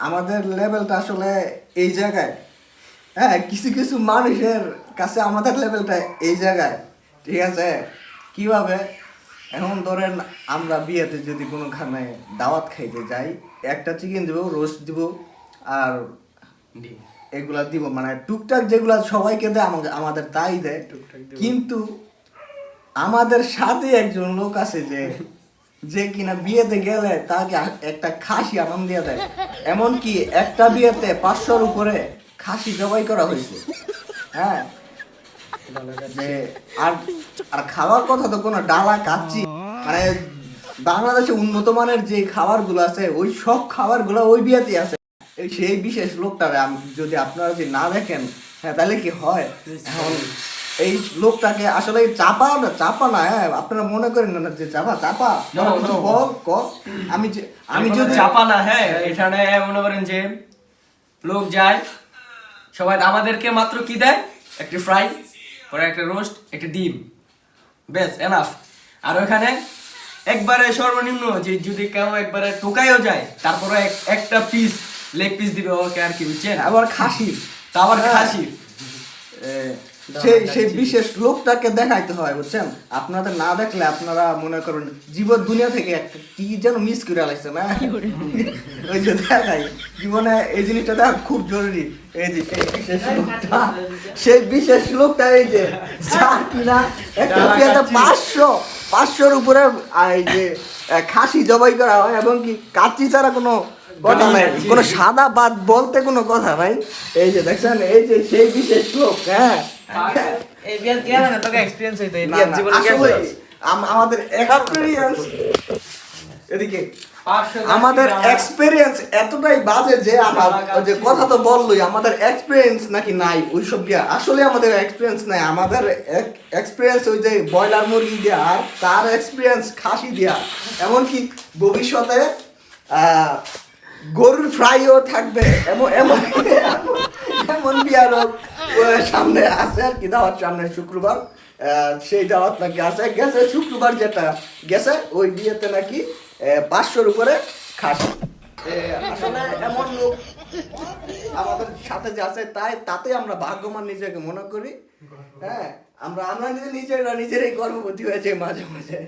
আমাদের লেভেলটা আসলে এই জায়গায়। হ্যাঁ, কিছু কিছু মানুষের কাছে আমাদের লেভেলটা এই জায়গায়, ঠিক আছে? কিভাবে? এখন ধরেন আমরা বিয়েতে যদি কোনোখানে দাওয়াত খাইতে যাই, একটা চিকেন দিব, রোস্ট দিব, আর এগুলা দিব, মানে টুকটাক যেগুলা সবাইকে দেয় আমাদের তাই দেয়। কিন্তু আমাদের সাথে একজন লোক আছে যে যে কিনা বিয়েতে গেলে তাকে একটা খাসি আনন্দ দিয়ে দেয়। এমনকি একটা বিয়েতে 500-র উপরে খাসি জবাই করা হয়েছে। হ্যাঁ, যে আর আর খাওয়ার কথা তো কোনো ডালা কাচ্চি, মানে বাংলাদেশে উন্নত মানের যে খাবারগুলো আছে ওই সব খাবারগুলো ওই বিয়েতে আছে। সেই বিশেষ লোকটারে যদি আপনারা যদি না দেখেন, হ্যাঁ, তাহলে কি হয়? এখন এই লোকটাকে আসলে চাপা না, হ্যাঁ, আপনারা মনে করেন না যে চাপা আমি যদি চাপা না, হ্যাঁ, এখানে মনে করেন যে লোক যায়, সবাই আমাদেরকে মাত্র কি দেয়, একটা ফ্রাই, পরে একটা রোস্ট, একটা ডিম, বেশ এনাফ। আর ওখানে একবারে সর্বনিম্ন যে যদি কেউ একবারে টোকাইও যায়, তারপরে একটা পিস লেগ পিস দিবে ওকে, আর কি বুঝছেন, আবার খাসি, তা আবার খাসি। সেই বিশেষ লোকটাকে দেখাইতে হয়, বুঝছেন? আপনাদের না দেখলে আপনারা মনে করেন জীবন দুনিয়া থেকে একটা কি যেন মিস করে লাগছে না। ওই যে দেখাই জীবনে এই জিনিসটা দেখা খুব জরুরি। এই যে সেই বিশেষ লোকটা এই যে যা কিনা একটা বিয়েতে 500-500-র উপরে এই যে খাসি জবাই করা হয়, এবং কি কাচ্চি ছাড়া কোনো কথা নাই, কোনো সাদা ভাত বলতে কোনো কথা নাই। এই যে দেখছেন, এই যে সেই বিশেষ লোক। হ্যাঁ, আমাদের এক্সপেরিয়েন্স এদিকে, আমাদের এক্সপেরিয়েন্স এতটাই বাজে যে আমার যে কথা তো বললোই, আমাদের এক্সপেরিয়েন্স নাকি নাই ওইসব দিয়া। আসলে আমাদের এক্সপেরিয়েন্স নাই, আমাদের এক্সপেরিয়েন্স ওই যে ব্রয়লার মুরগি দেয়া, আর তার এক্সপেরিয়েন্স খাসি দেয়া, এমনকি ভবিষ্যতে গরুর ফ্রাইও থাকবে। এমন এমন এমন বিয়ারও সামনে আছে আর কি, দাওয়াত সামনে শুক্রবার। সেই দাওয়াত নাকি গেছে শুক্রবার, যেটা গেছে ওই বিয়েতে নাকি 500-র উপরে খাসি। আসলে এমন লোক আমাদের সাথে যে আছে, তাতে আমরা ভাগ্যবান নিজেকে মনে করি। হ্যাঁ, আমরা নিজেরাই গর্ভবতী হয়েছে মাঝে মাঝে।